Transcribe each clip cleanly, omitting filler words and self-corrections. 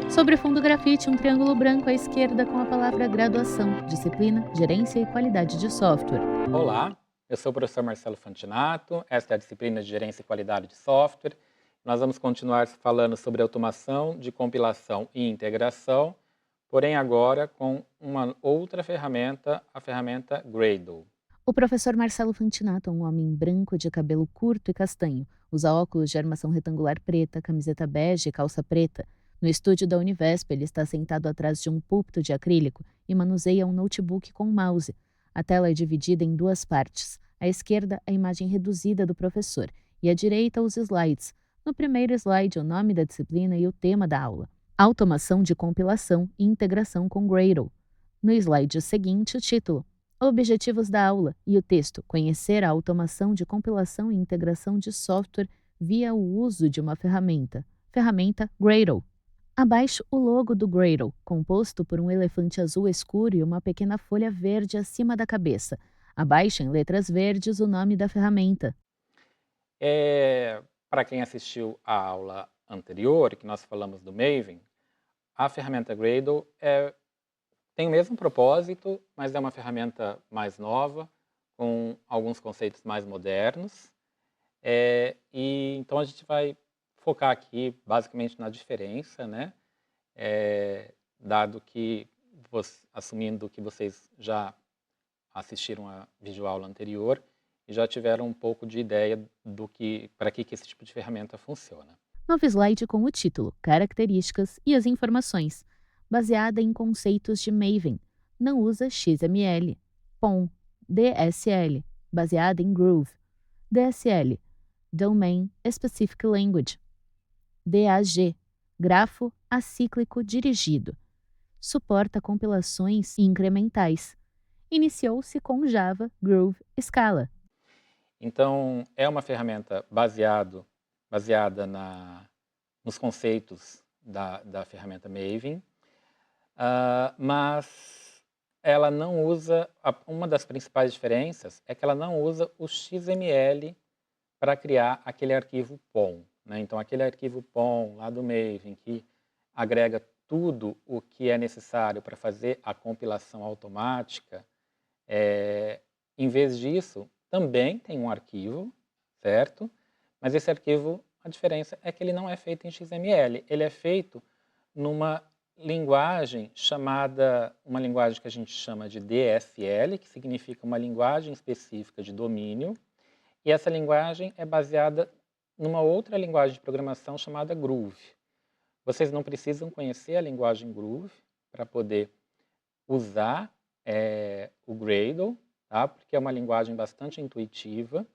Sobre fundo grafite, um triângulo branco à esquerda com a palavra graduação, disciplina, gerência e qualidade de software. Olá, eu sou o professor Marcelo Fantinato, esta é a disciplina de Gerência e Qualidade de Software. Nós vamos continuar falando sobre automação de compilação e integração, porém agora com uma outra ferramenta, a ferramenta Gradle. O professor Marcelo Fantinato é um homem branco de cabelo curto e castanho. Usa óculos de armação retangular preta, camiseta bege e calça preta. No estúdio da Univesp, ele está sentado atrás de um púlpito de acrílico e manuseia um notebook com mouse. A tela é dividida em duas partes. À esquerda, a imagem reduzida do professor e à direita, os slides. No primeiro slide, o nome da disciplina e o tema da aula. Automação de compilação e integração com Gradle. No slide seguinte, o título. Objetivos da aula e o texto: conhecer a automação de compilação e integração de software via o uso de uma ferramenta Gradle. Abaixo, o logo do Gradle, composto por um elefante azul escuro e uma pequena folha verde acima da cabeça. Abaixo, em letras verdes, o nome da ferramenta. Para quem assistiu à aula anterior, que nós falamos do Maven, a ferramenta Gradle tem o mesmo propósito, mas é uma ferramenta mais nova, com alguns conceitos mais modernos. E então a gente vai focar aqui basicamente na diferença, né? Dado que, assumindo que vocês já assistiram a videoaula anterior e já tiveram um pouco de ideia do que, para que esse tipo de ferramenta funciona. Novo slide com o título, características e as informações. Baseada em conceitos de Maven. Não usa XML. POM. DSL. Baseada em Groove. DSL. Domain Specific Language. DAG. Grafo acíclico dirigido. Suporta compilações incrementais. Iniciou-se com Java, Groove, Scala. Então, é uma ferramenta baseada nos conceitos da ferramenta Maven, mas ela não usa, uma das principais diferenças é que ela não usa o XML para criar aquele arquivo POM. Né? Então, aquele arquivo POM lá do Maven, que agrega tudo o que é necessário para fazer a compilação automática, em vez disso, também tem um arquivo, certo? Mas esse arquivo, a diferença é que ele não é feito em XML, ele é feito numa linguagem uma linguagem que a gente chama de DSL, que significa uma linguagem específica de domínio, e essa linguagem é baseada numa outra linguagem de programação chamada Groove. Vocês não precisam conhecer a linguagem Groove para poder usar o Gradle, tá? Porque é uma linguagem bastante intuitiva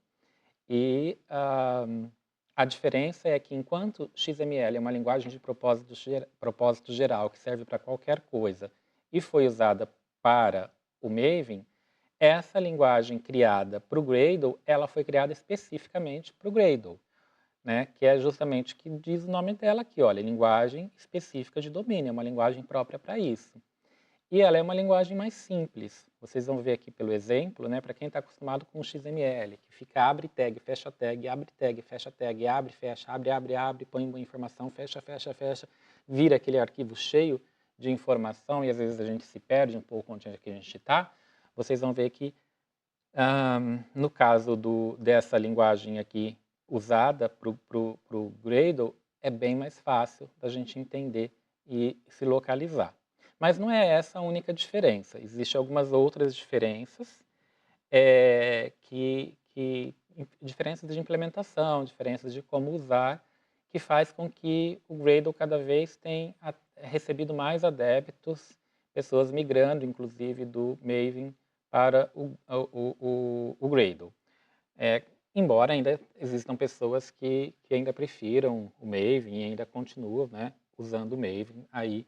e a diferença é que enquanto XML é uma linguagem de propósito geral que serve para qualquer coisa e foi usada para o Maven, essa linguagem criada para o Gradle, ela foi criada especificamente para o Gradle, né? Que é justamente o que diz o nome dela aqui, olha, linguagem específica de domínio, é uma linguagem própria para isso. E ela é uma linguagem mais simples. Vocês vão ver aqui pelo exemplo, né, para quem está acostumado com o XML, que fica abre tag, fecha tag, abre tag, fecha tag, abre, fecha, abre, abre, abre, põe uma informação, fecha, fecha, fecha, vira aquele arquivo cheio de informação e às vezes a gente se perde um pouco onde é que a gente está. Vocês vão ver que, no caso dessa linguagem aqui usada para o Gradle, é bem mais fácil da gente entender e se localizar. Mas não é essa a única diferença. Existem algumas outras diferenças, diferenças de implementação, diferenças de como usar, que faz com que o Gradle cada vez tenha recebido mais adeptos, pessoas migrando, inclusive, do Maven para o Gradle. Embora ainda existam pessoas que ainda prefiram o Maven e ainda continuam, né, usando o Maven aí,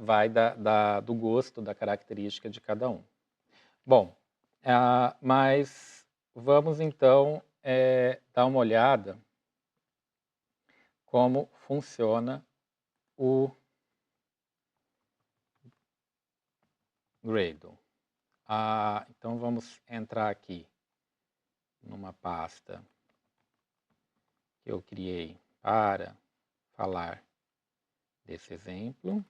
vai do gosto, da característica de cada um. Bom, mas vamos então dar uma olhada como funciona o Gradle. Então vamos entrar aqui numa pasta que eu criei para falar desse exemplo,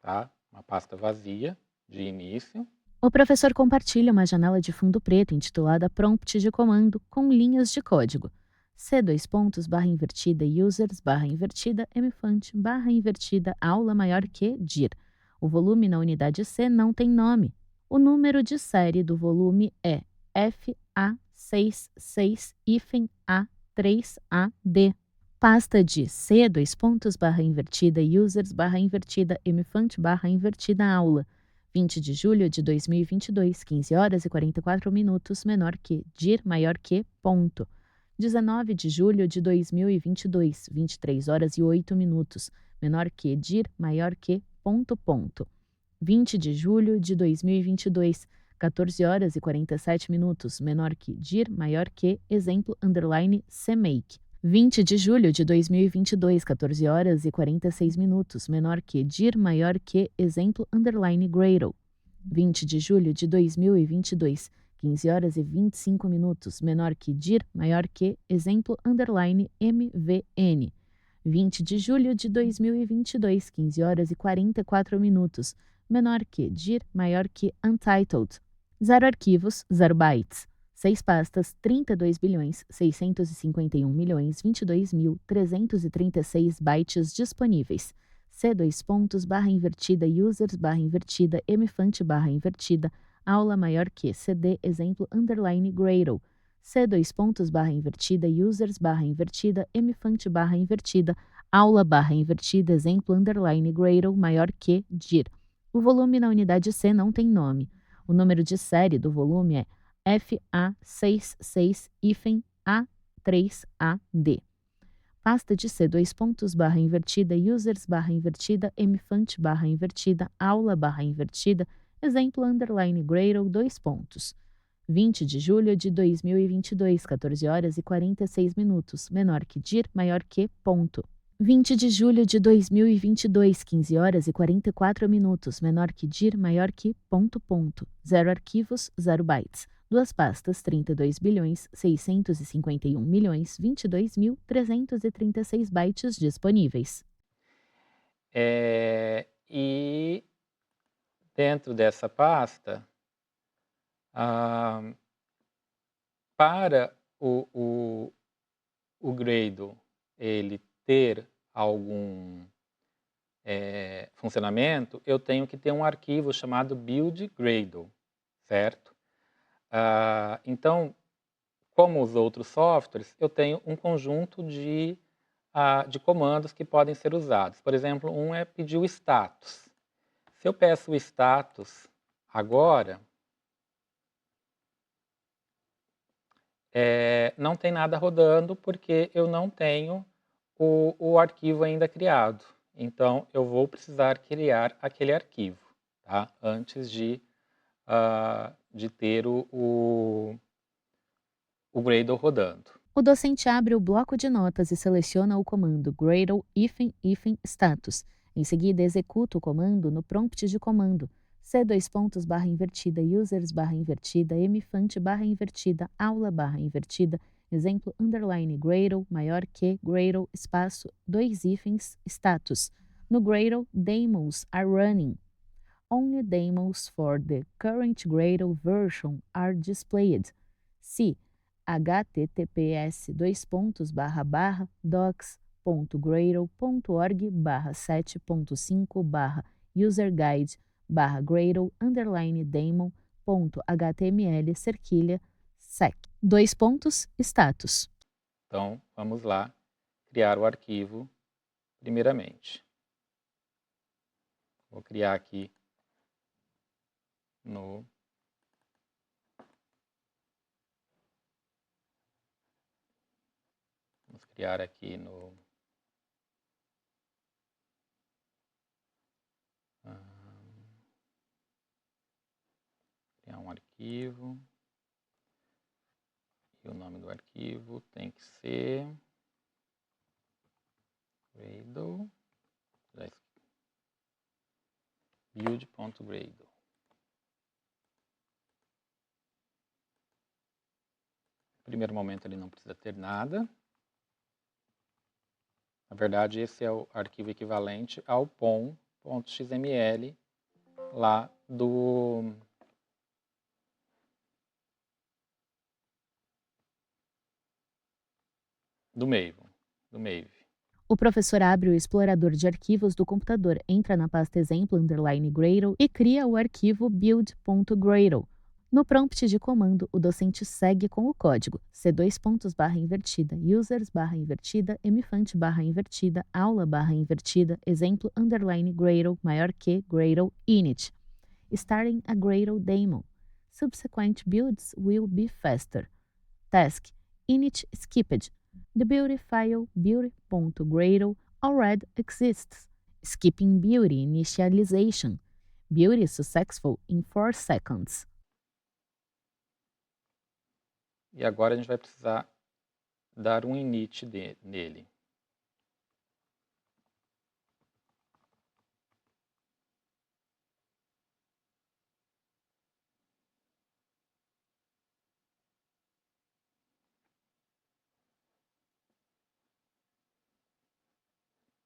tá? Uma pasta vazia de início. O professor compartilha uma janela de fundo preto intitulada Prompt de comando com linhas de código. C dois pontos barra invertida users barra invertida mfont barra invertida aula maior que dir. O volume na unidade C não tem nome. O número de série do volume é FA66-A3AD. Pasta de C dois pontos barra invertida users barra invertida mfont barra invertida aula. 20 de julho de 2022, 15 horas e 44 minutos, menor que, dir maior que, ponto. 19 de julho de 2022, 23 horas e 8 minutos, menor que, dir maior que, ponto, ponto. 20 de julho de 2022, 14 horas e 47 minutos, menor que, dir maior que, exemplo, underline, CMake. 20 de julho de 2022, 14 horas e 46 minutos, menor que, dir maior que, exemplo, underline, Gradle. 20 de julho de 2022, 15 horas e 25 minutos, menor que, dir maior que, exemplo, underline, MVN. 20 de julho de 2022, 15 horas e 44 minutos, menor que, dir maior que, untitled. 0 arquivos, 0 bytes. 6 pastas, 32.651.022.336 bytes disponíveis. C dois pontos barra invertida users barra invertida mfont barra invertida aula maior que cd exemplo underline Gradle. C dois pontos barra invertida users barra invertida mfont barra invertida aula barra invertida exemplo underline Gradle maior que dir. O volume na unidade C não tem nome. O número de série do volume é FA66-A3AD. Pasta de C dois pontos barra invertida users barra invertida mfont barra invertida aula barra invertida exemplo underline Gradle dois pontos. 20 de julho de 2022, 14 horas e 46 minutos, menor que dir maior que, ponto. 20 de julho de 2022, 15 horas e 44 minutos, menor que dir maior que, ponto, ponto. 0 arquivos, 0 bytes. 2 pastas, 32.651.022.336 bytes disponíveis. E dentro dessa pasta, para o Gradle ele ter algum funcionamento, eu tenho que ter um arquivo chamado build Gradle, certo? Então, como os outros softwares, eu tenho um conjunto de comandos que podem ser usados. Por exemplo, um é pedir o status. Se eu peço o status agora, não tem nada rodando porque eu não tenho o arquivo ainda criado. Então, eu vou precisar criar aquele arquivo, tá? Antes de ter o Gradle rodando. O docente abre o bloco de notas e seleciona o comando Gradle status. Em seguida, executa o comando no prompt de comando C dois pontos barra invertida users barra invertida mfont barra invertida aula barra invertida exemplo underline Gradle maior que Gradle espaço 2 hífens status. No Gradle, demos are running. Only demos for the current Gradle version are displayed. Se https://docs.gradle.org/7.5/userguide/gradle_demo.html sec. Dois pontos, status. Então, vamos lá criar o arquivo primeiramente. Vou criar aqui no criar um arquivo. E o nome do arquivo tem que ser Gradle build.gradle. No primeiro momento ele não precisa ter nada. Na verdade, esse é o arquivo equivalente ao pom.xml lá do Maven. O professor abre o explorador de arquivos do computador, entra na pasta exemplo _Gradle e cria o arquivo build.gradle. No prompt de comando, o docente segue com o código c:/invertida, users/invertida, mfont/invertida, aula/invertida, exemplo _Gradle maior que Gradle init. Starting a Gradle daemon. Subsequent builds will be faster. Task init skipped. The beauty file beauty.gradle already exists. Skipping beauty initialization. Beauty successful in 4 seconds. E agora a gente vai precisar dar um init nele.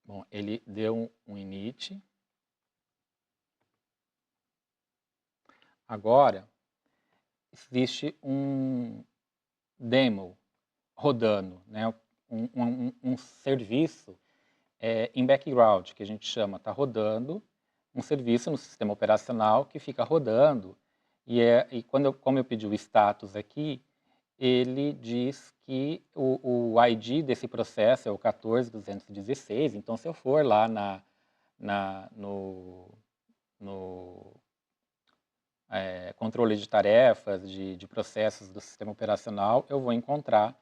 Bom, ele deu um init. Agora, existe um demo rodando, né? um serviço em background, que a gente chama, está rodando, um serviço no sistema operacional que fica rodando, e como eu pedi o status aqui, ele diz que o ID desse processo é o 14216, então se eu for lá no controle de tarefas, de processos do sistema operacional, eu vou encontrar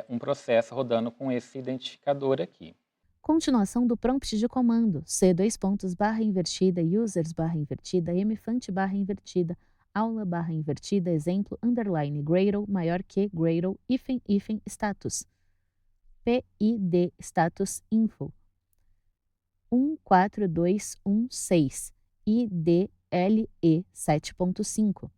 um processo rodando com esse identificador aqui. Continuação do prompt de comando c:/invertida, users/invertida, mfont/invertida, aula/invertida, exemplo _Gradle maior que Gradle hífen status. PID status info 14216 IDLE 7.5.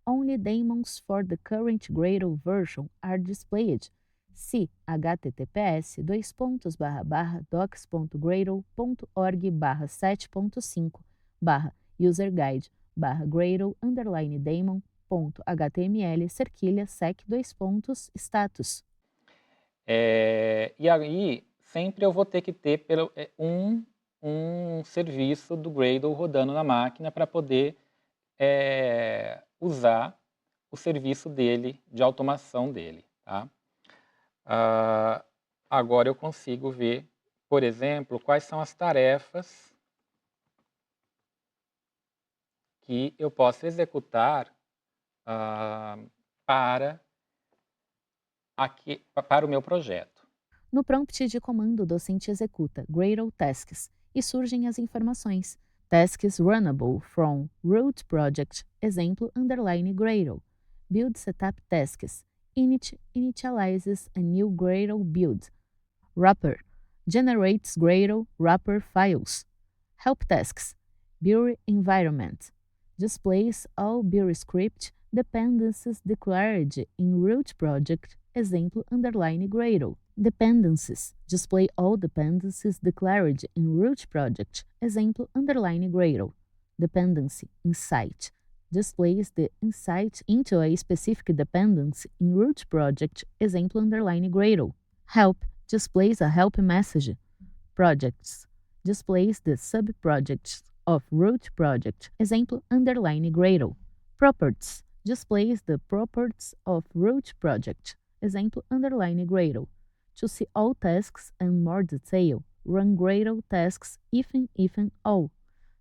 Only daemons for the current Gradle version are displayed. Se https://docs.gradle.org/7.5/userguide/gradle_daemon.html sec::status. E aí, sempre eu vou ter que ter um serviço do Gradle rodando na máquina para poder usar o serviço dele, de automação dele. Tá? Agora eu consigo ver, por exemplo, quais são as tarefas que eu posso executar para o meu projeto. No prompt de comando, o docente executa Gradle tasks e surgem as informações. Tasks runnable from root project, exemplo _Gradle. Build setup tasks. Init initializes a new Gradle build. Wrapper generates Gradle wrapper files. Help tasks. Bury environment displays all Bury script dependencies declared in root project, exemplo _Gradle. Dependencies display all dependencies declared in root project, exemplo _Gradle. Dependency insight displays the insight into a specific dependency in root project, exemplo _Gradle. Help displays a help message. Projects displays the subprojects of root project, exemplo _Gradle. Properties displays the properties of root project, exemplo _Gradle. To see all tasks and more detail, run Gradle tasks hífen all.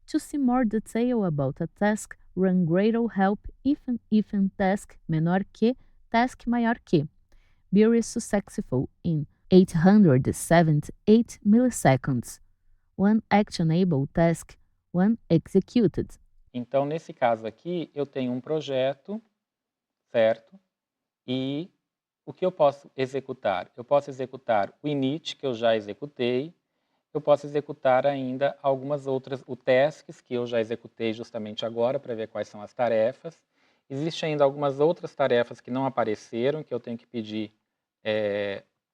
To see more detail about a task, run Gradle help hífen task menor que task maior que. Bury successful in 878 milliseconds. One actionable task, one executed. Então, nesse caso aqui, eu tenho um projeto, certo? E o que eu posso executar? Eu posso executar o init, que eu já executei. Eu posso executar ainda algumas outras, tasks, que eu já executei justamente agora, para ver quais são as tarefas. Existem ainda algumas outras tarefas que não apareceram, que eu tenho que pedir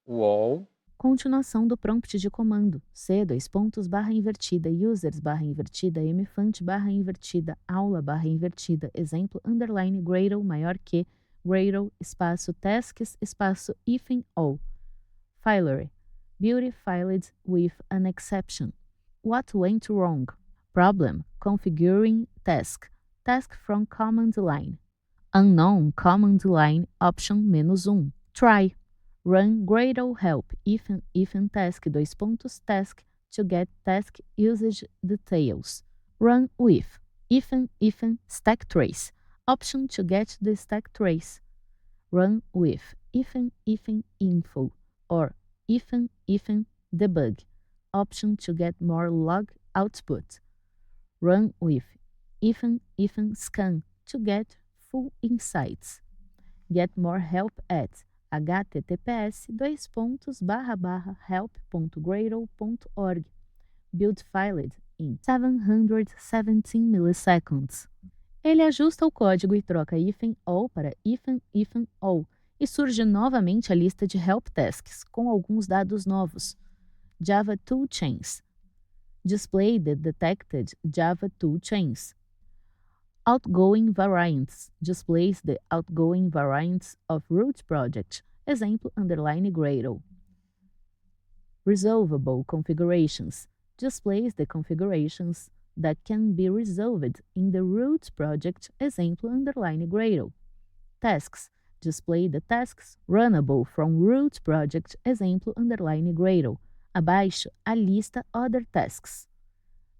o all. Continuação do prompt de comando. C, dois pontos, barra invertida, users, barra invertida, mfont, barra invertida, aula, barra invertida, exemplo, underline, Gradle, maior que, Gradle, espaço, tasks, espaço, hífen, all. Filery. Beauty filed with an exception. What went wrong? Problem. Configuring task. Task from command line. Unknown command line option -1. Try. Run Gradle help if task dois pontos task to get task usage details. Run with if stack trace option to get the stack trace. Run with if info or if debug option to get more log output. Run with if scan to get full insights. Get more help at https://help.gradle.org. Build filed in 717 milliseconds. Ele ajusta o código e troca hífen all para hífen all, e surge novamente a lista de help tasks com alguns dados novos. Java toolchains. Display the detected Java toolchains. Outgoing variants displays the outgoing variants of root project, exemplo underline Gradle. Resolvable configurations displays the configurations that can be resolved in the root project, exemplo underline Gradle. Tasks display the tasks runnable from root project, exemplo underline Gradle. Abaixo, a lista other tasks.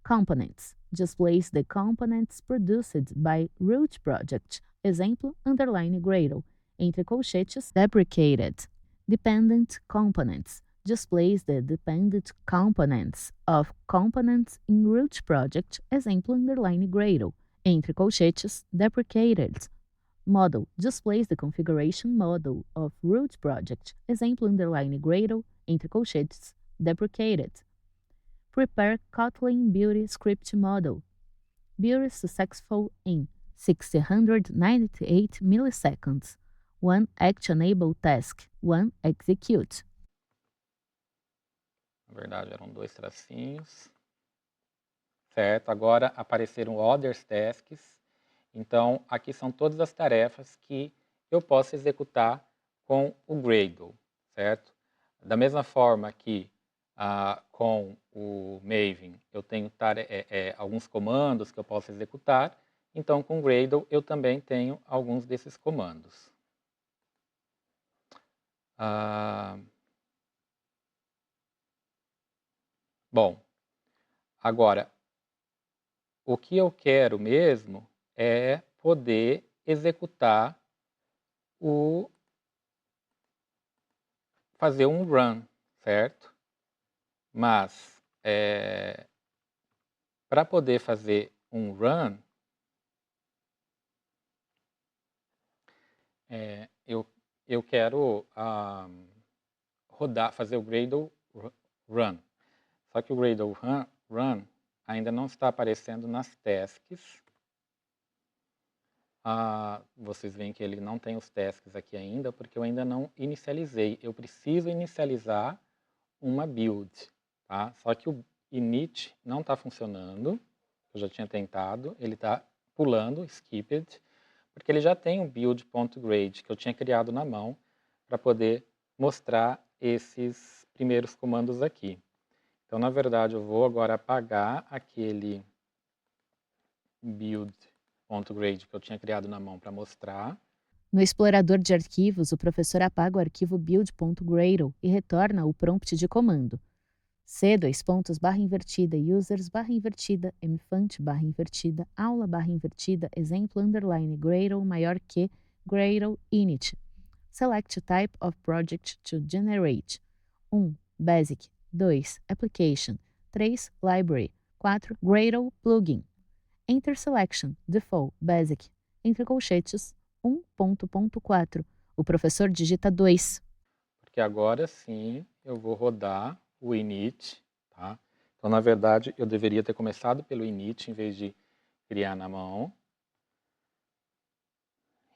Components displays the components produced by root project, exemplo underline Gradle, entre colchetes deprecated. Dependent components displays the dependent components of components in root project, exemplo underline Gradle, entre colchetes deprecated. Model displays the configuration model of root project, exemplo underline Gradle, entre colchetes deprecated. Prepare Kotlin Beauty script model. Beauty successful in 698 milliseconds. 1 actionable task. 1 execute. Na verdade, eram 2 tracinhos. Certo? Agora apareceram others tasks. Então, aqui são todas as tarefas que eu posso executar com o Gradle. Certo? Da mesma forma que com o Maven eu tenho alguns comandos que eu posso executar, então com o Gradle eu também tenho alguns desses comandos. Bom, agora, o que eu quero mesmo é poder executar fazer um run, certo? Mas, para poder fazer um run, eu quero fazer o Gradle run. Só que o Gradle run ainda não está aparecendo nas tasks. Vocês veem que ele não tem os tasks aqui ainda, porque eu ainda não inicializei. Eu preciso inicializar uma build. Tá? Só que o init não está funcionando. Eu já tinha tentado. Ele está pulando, skipped, porque ele já tem um build.grade que eu tinha criado na mão para poder mostrar esses primeiros comandos aqui. Então, na verdade, eu vou agora apagar aquele build.grade que eu tinha criado na mão para mostrar. No explorador de arquivos, o professor apaga o arquivo build.gradle e retorna o prompt de comando. C, dois pontos, barra invertida, users, barra invertida, mfont, barra invertida, aula, barra invertida, exemplo, underline, Gradle, maior que, Gradle, init. Select type of project to generate. 1. Basic. 2. Application. 3. Library. 4. Gradle plugin. Enter selection. Default. Basic. Entre colchetes. 1.4. O professor digita 2. Porque agora sim eu vou rodar o init. Tá? Então, na verdade, eu deveria ter começado pelo init em vez de criar na mão.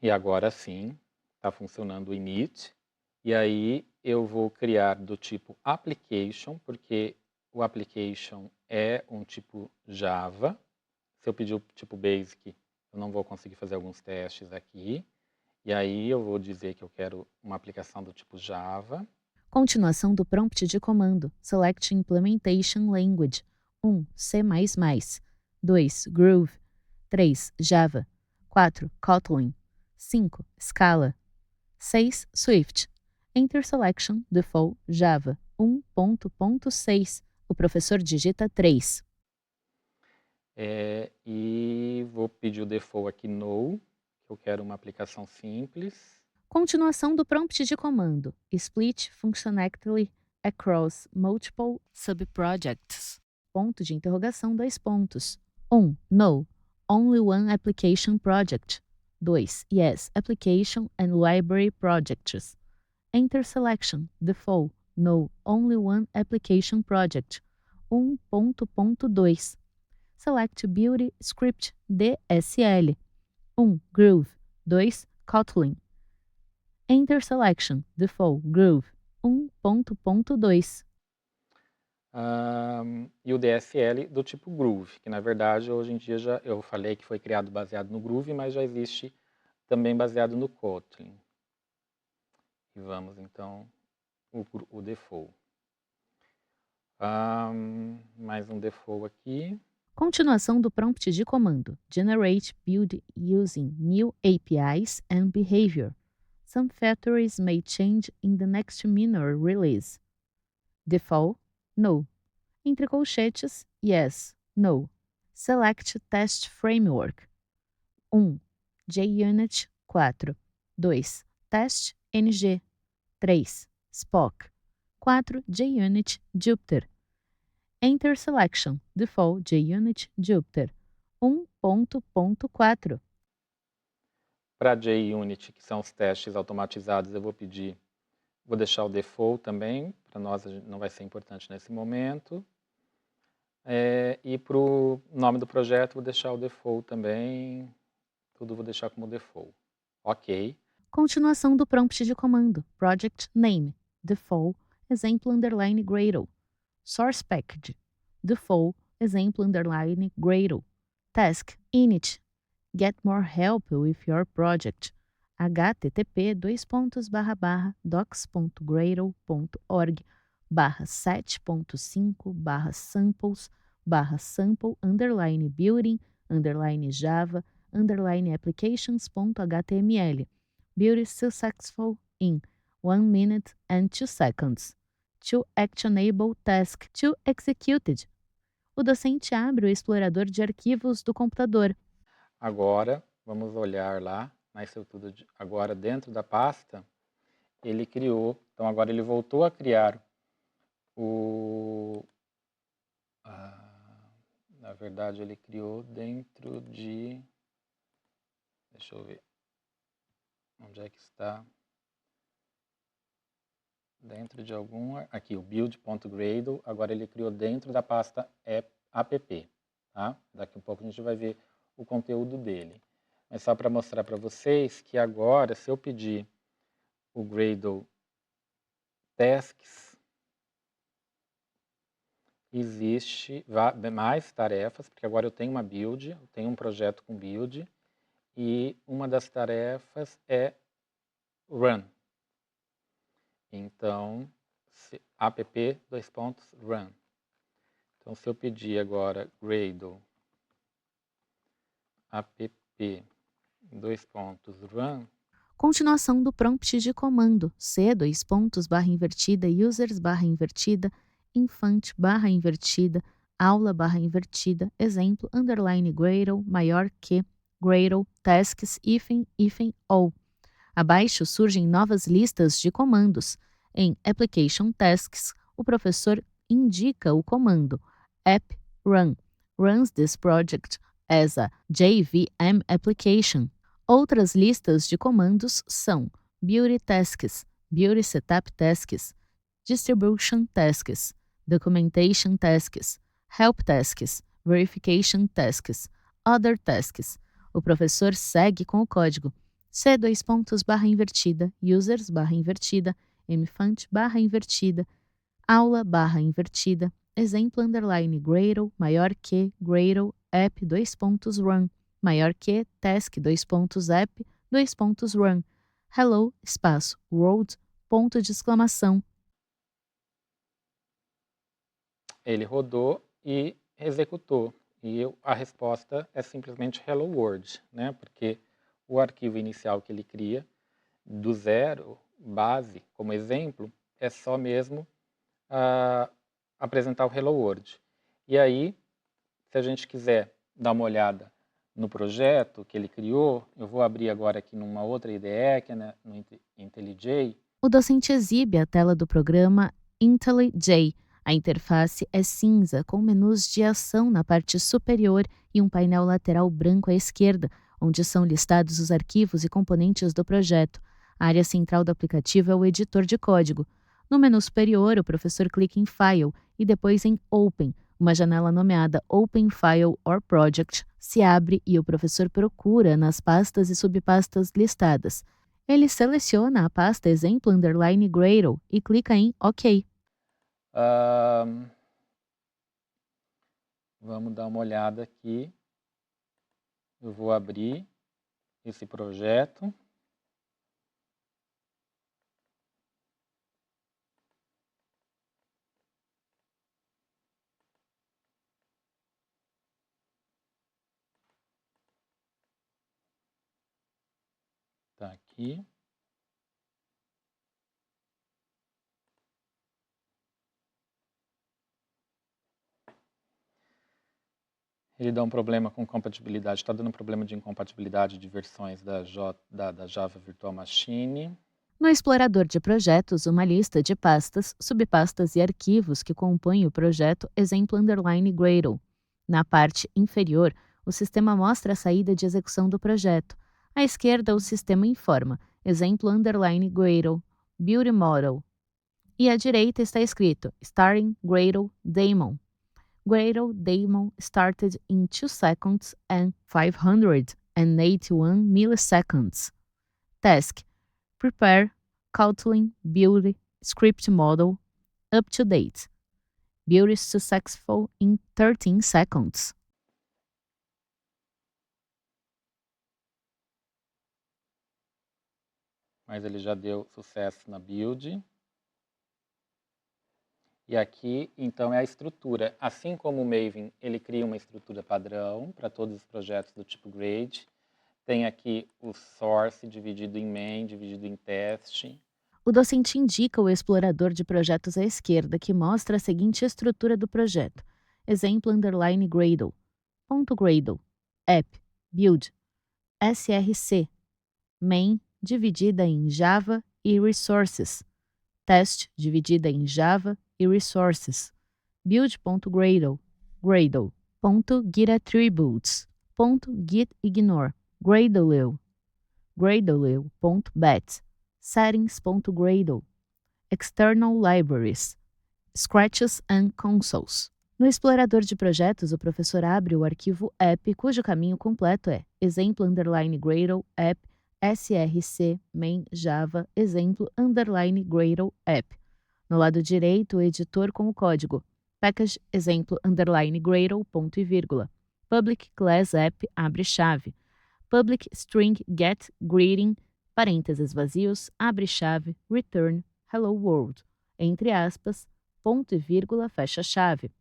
E agora sim está funcionando o init. E aí eu vou criar do tipo application, porque o application é um tipo Java. Se eu pedir o tipo basic, eu não vou conseguir fazer alguns testes aqui. E aí eu vou dizer que eu quero uma aplicação do tipo Java. Continuação do prompt de comando. Select Implementation Language. 1. C++. 2. Groove. 3. Java. 4. Kotlin. 5. Scala. 6. Swift. Enter Selection Default Java 1.6. O professor digita 3. E vou pedir o default aqui no, que eu quero uma aplicação simples. Continuação do prompt de comando. Split functionality across multiple subprojects. Ponto de interrogação, 2 pontos. 1. No. Only one application project. 2. Yes. Application and library projects. Enter selection. Default. No. Only one application project. 1.2. Select Beauty Script DSL. 1. Groove. 2. Kotlin. Enter Selection, Default, Groove, 1.2. E o DSL do tipo Groove, que na verdade hoje em dia eu falei que foi criado baseado no Groove, mas já existe também baseado no Kotlin. E vamos então o default. Mais um default aqui. Continuação do prompt de comando. Generate build using new APIs and behavior. Some features may change in the next minor release. Default, no. Entre colchetes, yes, no. Select Test Framework. 1. JUnit 4. 2. Test NG. 3. Spock. 4. JUnit Jupyter. Enter Selection, Default JUnit Jupyter, 1.4. Para JUnit, que são os testes automatizados, eu vou deixar o default também, para nós não vai ser importante nesse momento. E para o nome do projeto, vou deixar o default também, tudo vou deixar como default. Ok. Continuação do prompt de comando. Project Name, Default, exemplo underline Gradle. Source Package, Default, exemplo underline Gradle. Task, Init, Get more help with your project. http://docs.gradle.org/sample_build_java_applications.html. Build successful in 1 minute and 2 seconds. To actionable task to executed. O docente abre o explorador de arquivos do computador. Agora, vamos olhar lá na estrutura agora dentro da pasta, ele criou, então agora ele voltou a criar na verdade ele criou dentro de, deixa eu ver, onde é que está? Dentro de aqui o build.gradle, agora ele criou dentro da pasta app, tá? Daqui a pouco a gente vai ver o conteúdo dele. Mas só para mostrar para vocês que agora, se eu pedir o Gradle Tasks, existe mais tarefas, porque agora eu tenho uma build, eu tenho um projeto com build, e uma das tarefas é run. Então, app:/run. Então, se eu pedir agora Gradle app:/run. Continuação do prompt de comando. C:/users/users/, infant/, aula/, exemplo, underline Gradle, maior que, Gradle, tasks, all. Abaixo surgem novas listas de comandos. Em Application Tasks, o professor indica o comando app run, runs this project as a JVM application. Outras listas de comandos são Beauty Tasks, Beauty Setup Tasks, Distribution Tasks, Documentation Tasks, Help Tasks, Verification Tasks, Other Tasks. O professor segue com o código C:/users/, mfont barra invertida, aula barra invertida, exemplo underline Gradle, maior que, Gradle, app, run, maior que, task, app, run, hello, espaço, world, ponto de exclamação. Ele rodou e executou. E a resposta é simplesmente Hello World, né? Porque o arquivo inicial que ele cria, do zero, base, como exemplo, é só mesmo apresentar o Hello World. E aí, se a gente quiser dar uma olhada no projeto que ele criou, eu vou abrir agora aqui numa outra IDE, que é no IntelliJ. O docente exibe a tela do programa IntelliJ. A interface é cinza, com menus de ação na parte superior e um painel lateral branco à esquerda, onde são listados os arquivos e componentes do projeto. A área central do aplicativo é o editor de código. No menu superior, o professor clica em File e depois em Open. Uma janela nomeada Open File or Project se abre e o professor procura nas pastas e subpastas listadas. Ele seleciona a pasta exemplo underline Gradle e clica em OK. Vamos dar uma olhada aqui. Eu vou abrir esse projeto. Está aqui. Ele dá um problema com compatibilidade, está dando um problema de incompatibilidade de versões da Java Virtual Machine. No explorador de projetos, uma lista de pastas, subpastas e arquivos que compõem o projeto exemplo underline Gradle. Na parte inferior, o sistema mostra a saída de execução do projeto. À esquerda, o sistema informa exemplo underline Gradle, Beauty Model. E à direita está escrito Starting Gradle Daemon. Gradle Daemon started in 2 seconds and 581 milliseconds. Task: Prepare Kotlin Beauty Script Model up to date. Beauty successful in 13 seconds. Mas ele já deu sucesso na build. E aqui, então, é a estrutura. Assim como o Maven, ele cria uma estrutura padrão para todos os projetos do tipo grade. Tem aqui o source dividido em main, dividido em teste. O docente indica o explorador de projetos à esquerda, que mostra a seguinte estrutura do projeto. Exemplo underline Gradle. Ponto Gradle. App. Build. src. Main, dividida em Java e Resources. Test, dividida em Java e Resources. Build.gradle. Gradle. .getAttributes. .getIgnore. Gradle. Gradle.bat. Settings.gradle. External Libraries. Scratches and Consoles. No explorador de projetos, o professor abre o arquivo app, cujo caminho completo é exemplo underline Gradle app src main java exemplo underline Gradle app. No lado direito, o editor com o código package exemplo underline Gradle ponto e vírgula. Public class app abre chave. Public string get greeting parênteses vazios abre chave return hello world entre aspas ponto e vírgula fecha chave.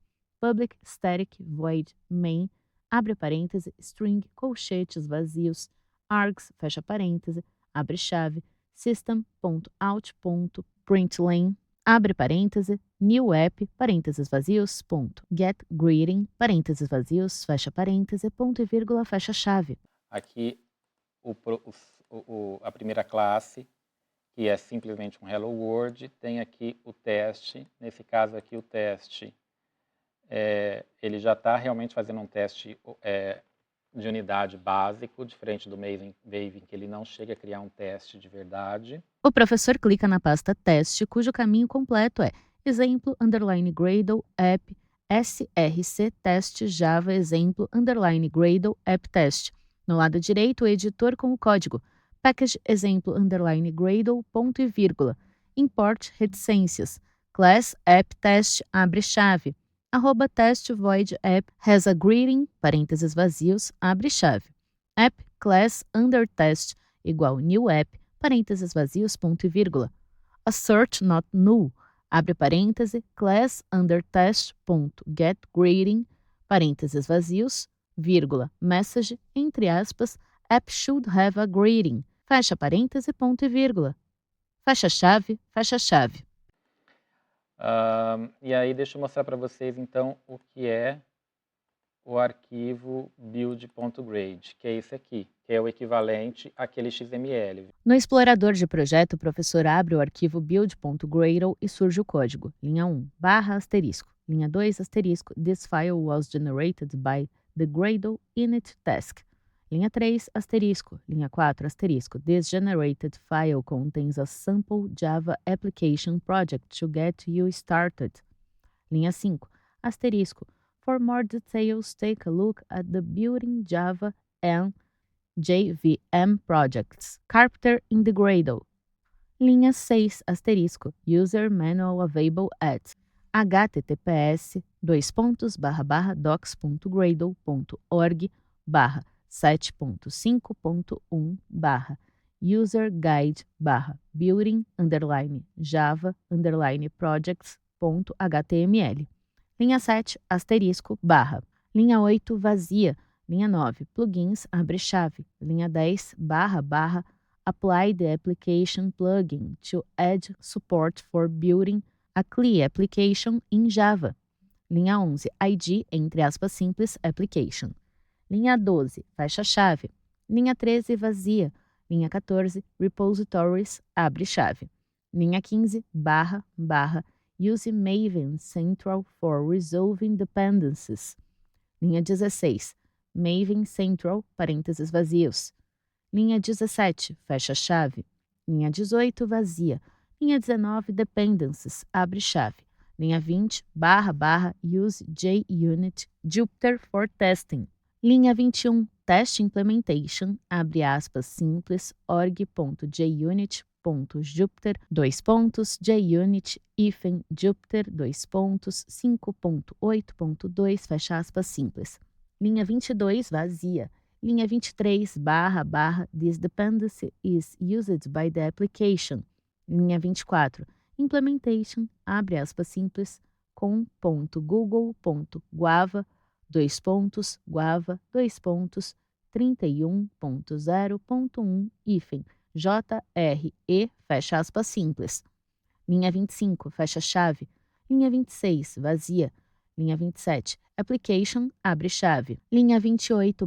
Public static void main abre parêntese string colchetes vazios args, fecha parêntese, abre chave, system.out.println, abre parêntese, new app, parênteses vazios, ponto, get greeting, parênteses vazios, fecha parêntese, ponto e vírgula, fecha chave. Aqui, a primeira classe, que é simplesmente um Hello World, tem aqui o teste. Nesse caso aqui, o teste, ele já está realmente fazendo um teste de unidade básico, diferente do Maven, que ele não chega a criar um teste de verdade. O professor clica na pasta teste, cujo caminho completo é exemplo underline Gradle app src teste java exemplo underline Gradle app test. No lado direito, o editor com o código package exemplo underline Gradle ponto e vírgula. import reticências, class app test, abre chave, @test void app has a greeting, parênteses vazios, abre chave, app class under test igual new app, parênteses vazios, ponto e vírgula, assert not null, abre parêntese, class under test ponto get greeting, parênteses vazios, vírgula, message, entre aspas, app should have a greeting, fecha parêntese, ponto e vírgula, fecha chave, fecha chave. E aí deixa eu mostrar para vocês então o que é o arquivo build.grade, que é esse aqui, que é o equivalente àquele XML. No explorador de projeto, o professor abre o arquivo build.gradle e surge o código, linha 1, /, linha 2, *, this file was generated by the Gradle init task. Linha 3, linha 4, this generated file contains a sample Java application project to get you started. Linha 5, for more details, take a look at the Building Java and JVM projects, Carpenter in the Gradle. Linha 6, user manual available at https://docs.gradle.org/7.5.1/user-guide/building_projects.html. Linha 7, Linha 8, vazia. Linha 9, plugins, abre chave. Linha 10, apply the application plugin to add support for building a CLI application in Java. Linha 11, ID, entre aspas simples, application. Linha 12, fecha chave. Linha 13, vazia. Linha 14, repositories, abre chave. Linha 15, use Maven Central for resolving dependencies. Linha 16, Maven Central, parênteses vazios. Linha 17, fecha chave. Linha 18, vazia. Linha 19, dependencies, abre chave. Linha 20, use JUnit Jupyter for testing. Linha 21, test implementation, abre aspas simples, org.junit.jupyter, JUnit, Jupyter, 5.8.2, fecha aspas simples. Linha 22, vazia. Linha 23, this dependency is used by the application. Linha 24, implementation, abre aspas simples, com.google.guava, guava, 31.0.1, JRE, fecha aspas simples. Linha 25, fecha chave. Linha 26, vazia. Linha 27, application, abre chave. Linha 28,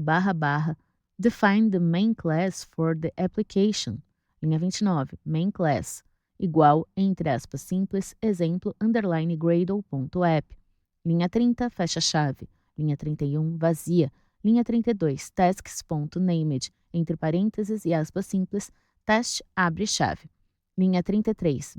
define the main class for the application. Linha 29, main class, igual, entre aspas simples, exemplo, _gradle.app. Linha 30, fecha chave. Linha 31, vazia. Linha 32, tasks.named, entre parênteses e aspas simples, teste, abre chave. Linha 33,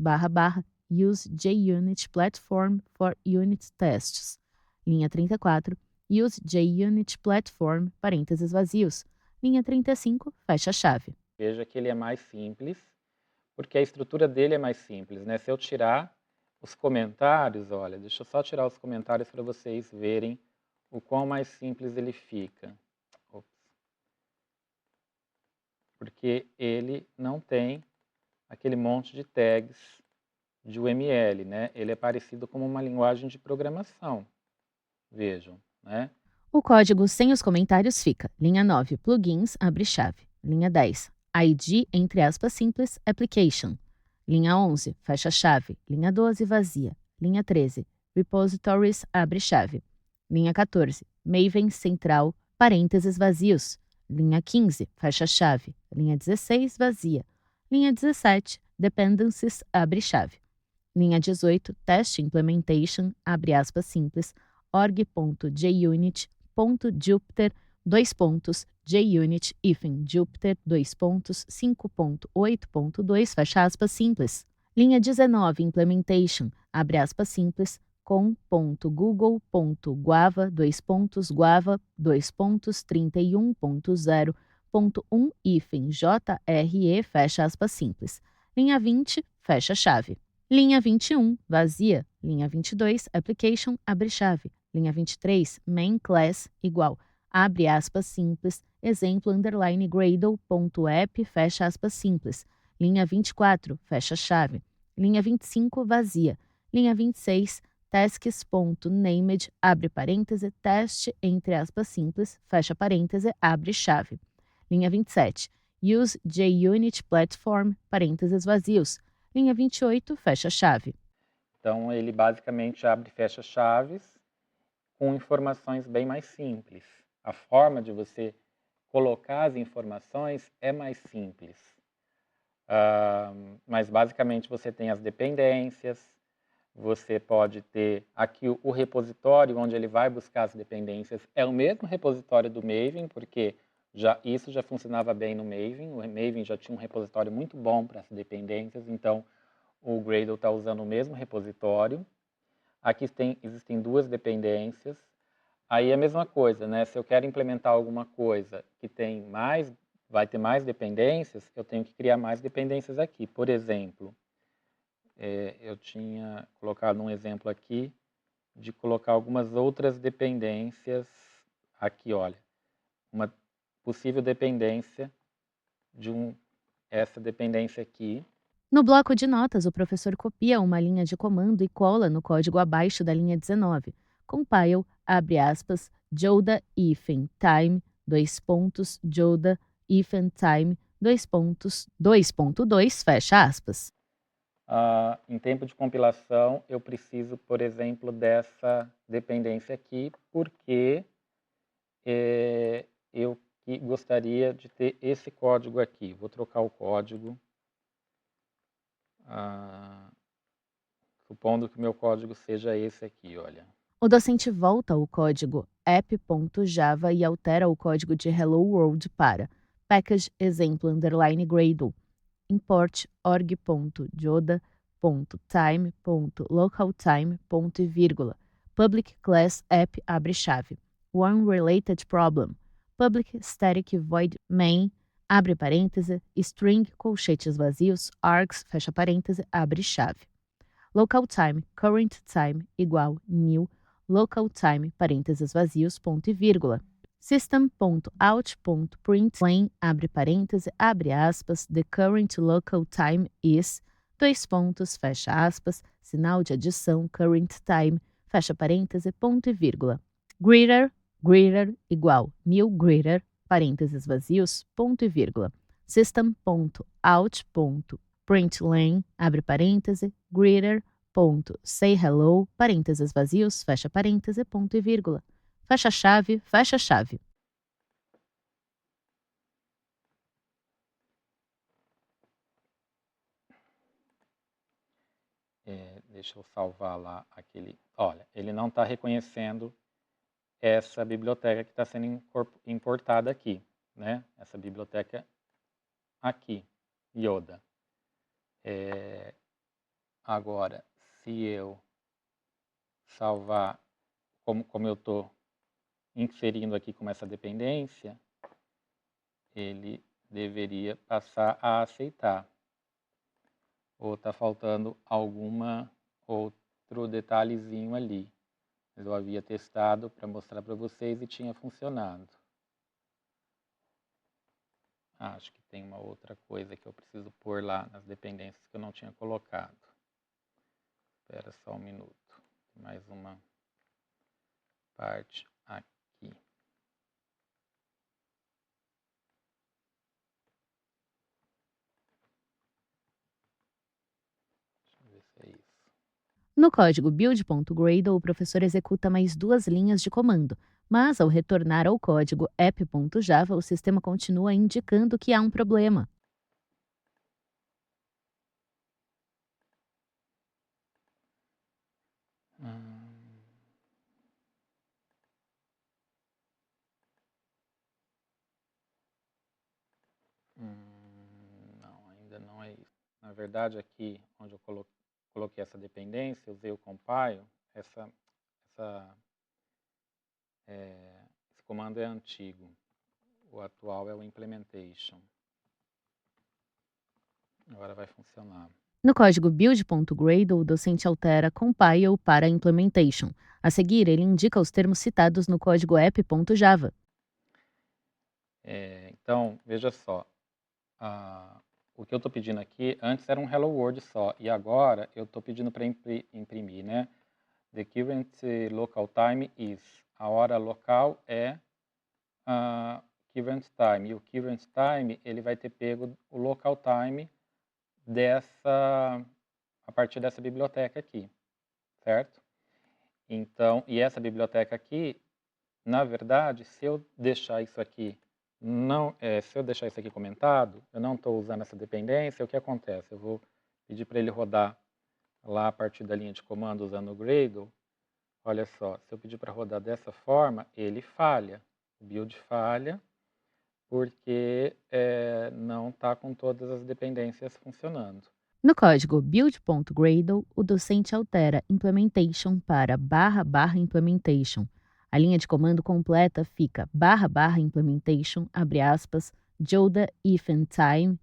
use JUnit Platform for unit tests. Linha 34, use JUnit Platform, parênteses vazios. Linha 35, fecha chave. Veja que ele é mais simples, porque a estrutura dele é mais simples, né? Se eu tirar os comentários, olha, deixa eu só tirar os comentários para vocês verem o quão mais simples ele fica. Ops. Porque ele não tem aquele monte de tags de UML, né? Ele é parecido com uma linguagem de programação. Vejam, né? O código sem os comentários fica. Linha 9, plugins, abre chave. Linha 10, ID, entre aspas simples, application. Linha 11, fecha chave. Linha 12, vazia. Linha 13, repositories, abre chave. Linha 14, Maven Central, parênteses vazios. Linha 15, fecha chave. Linha 16, vazia. Linha 17, dependencies, abre chave. Linha 18, test implementation, abre aspas simples, org.junit.jupyter, JUnit, Jupyter, 5.8.2, fecha aspas simples. Linha 19, implementation, abre aspas simples, com.google.guava, guava, 31.0.1, JRE, fecha aspas simples. Linha 20, fecha chave. Linha 21, vazia. Linha 22, application, abre chave. Linha 23, main class, igual, abre aspas simples, exemplo underline Gradle.app, fecha aspas simples. Linha 24, fecha chave. Linha 25, vazia. Linha 26, tasks.named, abre parêntese, teste, entre aspas simples, fecha parêntese, abre chave. Linha 27, use JUnit platform, parênteses vazios. Linha 28, fecha chave. Então, ele basicamente abre e fecha chaves com informações bem mais simples. A forma de você colocar as informações é mais simples. Mas, basicamente, você tem as dependências, você pode ter aqui o repositório onde ele vai buscar as dependências. É o mesmo repositório do Maven, porque isso já funcionava bem no Maven. O Maven já tinha um repositório muito bom para as dependências, então o Gradle está usando o mesmo repositório. Aqui existem duas dependências. Aí é a mesma coisa, né? Se eu quero implementar alguma coisa que vai ter mais dependências, eu tenho que criar mais dependências aqui. Por exemplo, eu tinha colocado um exemplo aqui de colocar algumas outras dependências. Aqui, olha, uma possível dependência essa dependência aqui. No bloco de notas, o professor copia uma linha de comando e cola no código abaixo da linha 19. Compile, abre aspas, Joda hífen time, dois pontos, Joda hífen time, dois pontos, 2.2, fecha aspas. Em tempo de compilação, eu preciso, por exemplo, dessa dependência aqui, porque eu gostaria de ter esse código aqui. Vou trocar o código. Supondo que o meu código seja esse aqui, olha. O docente volta ao código app.java e altera o código de Hello World para package exemplo underline Gradle, import org.joda.time.localtime, public class app abre chave, one related problem, public static void main, abre parêntese, string, colchetes vazios, args, fecha parêntese, abre chave. Local time, current time, igual, new, local time, parênteses vazios, ponto e vírgula. System.out.println, abre parêntese, abre aspas, the current local time is, dois pontos, fecha aspas, sinal de adição, current time, fecha parêntese, ponto e vírgula. Greeter, igual, new greeter, parênteses vazios, ponto e vírgula. System.out.println, abre parêntese, greeter.say hello, parênteses vazios, fecha parêntese, ponto e vírgula. Fecha chave, fecha chave. Deixa eu salvar lá aquele... Olha, ele não está reconhecendo essa biblioteca que está sendo importada aqui, né? Essa biblioteca aqui, Yoda. Agora, se eu salvar, como eu estou inserindo aqui como essa dependência, ele deveria passar a aceitar. Ou está faltando outro detalhezinho ali. Eu havia testado para mostrar para vocês e tinha funcionado. Acho que tem uma outra coisa que eu preciso pôr lá nas dependências que eu não tinha colocado. Espera só um minuto. Mais uma parte aqui. Deixa eu ver se é isso. No código build.gradle, o professor executa mais duas linhas de comando, mas ao retornar ao código app.java, o sistema continua indicando que há um problema. Não, ainda não é isso. Na verdade, aqui onde eu coloquei essa dependência, eu usei o compile, esse comando é antigo. O atual é o implementation. Agora vai funcionar. No código build.gradle, o docente altera compile para implementation. A seguir, ele indica os termos citados no código app.java. Então, veja só, o que eu estou pedindo aqui, antes era um hello world só, e agora eu estou pedindo para imprimir, né? The current local time is, a hora local é current time, e o current time, ele vai ter pego o local time a partir dessa biblioteca aqui, certo? Então, e essa biblioteca aqui, na verdade, se eu deixar isso aqui comentado, eu não estou usando essa dependência, o que acontece? Eu vou pedir para ele rodar lá a partir da linha de comando usando o Gradle. Olha só, se eu pedir para rodar dessa forma, ele falha. O build falha porque não está com todas as dependências funcionando. No código build.gradle, o docente altera implementation para /implementation. A linha de comando completa fica /implementation, abre aspas, Joda if and time,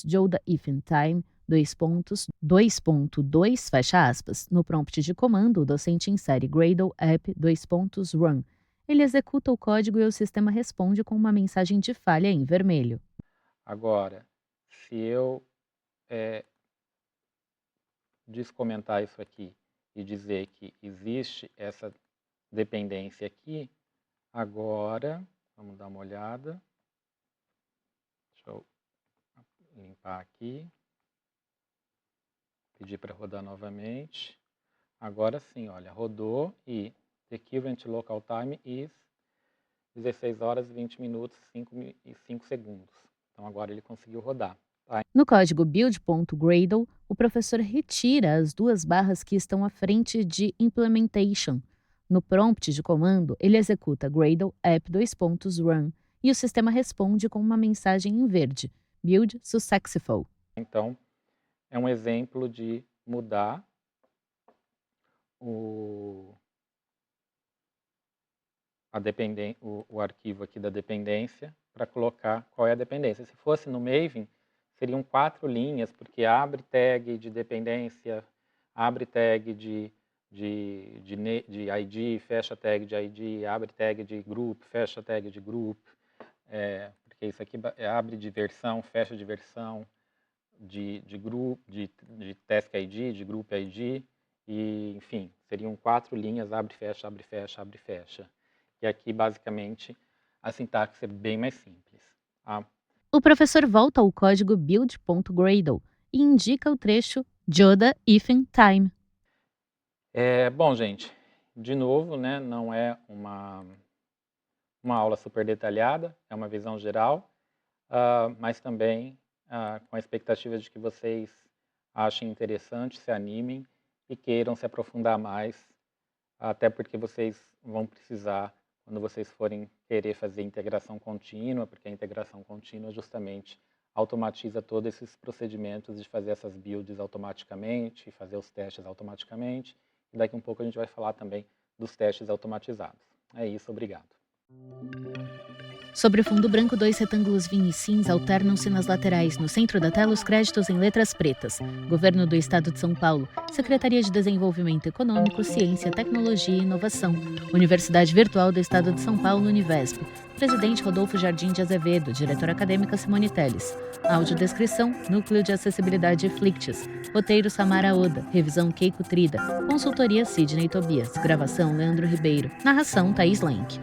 Joda if and time, 2.2, fecha aspas. No prompt de comando, o docente insere Gradle app, run. Ele executa o código e o sistema responde com uma mensagem de falha em vermelho. Agora, se eu descomentar isso aqui e dizer que existe essa dependência aqui, agora, vamos dar uma olhada. Deixa eu limpar aqui. Pedir para rodar novamente. Agora sim, olha, rodou e the current local time is 16 horas, 20 minutos e 5 segundos. Então agora ele conseguiu rodar. Tá? No código build.gradle, o professor retira as duas barras que estão à frente de implementation. No prompt de comando, ele executa Gradle app, run, e o sistema responde com uma mensagem em verde, build successful. Então, é um exemplo de mudar o arquivo aqui da dependência para colocar qual é a dependência. Se fosse no Maven, seriam 4 linhas, porque abre tag de dependência, abre tag de ID, fecha tag de ID, abre tag de group, fecha tag de group, porque isso aqui abre de versão, fecha de versão, de grupo, de task ID, de group ID, e enfim, seriam 4 linhas, abre, fecha, abre, fecha, abre, fecha. E aqui, basicamente, a sintaxe é bem mais simples. Tá? O professor volta ao código build.gradle e indica o trecho Joda if and time. Bom, gente, de novo, né, não é uma aula super detalhada, é uma visão geral, mas também com a expectativa de que vocês achem interessante, se animem e queiram se aprofundar mais, até porque vocês vão precisar, quando vocês forem querer fazer integração contínua, porque a integração contínua justamente automatiza todos esses procedimentos de fazer essas builds automaticamente, fazer os testes automaticamente, e daqui um pouco a gente vai falar também dos testes automatizados. É isso, obrigado. Sobre o fundo branco, 2 retângulos vinho e cinza alternam-se nas laterais. No centro da tela, os créditos em letras pretas. Governo do Estado de São Paulo. Secretaria de Desenvolvimento Econômico, Ciência, Tecnologia e Inovação. Universidade Virtual do Estado de São Paulo, Univesp. Presidente Rodolfo Jardim de Azevedo. Diretora acadêmica Simone Telles. Audiodescrição, Núcleo de Acessibilidade Flictis. Roteiro Samara Oda. Revisão Keiko Trida. Consultoria Sidney Tobias. Gravação Leandro Ribeiro. Narração Thaís Lenk.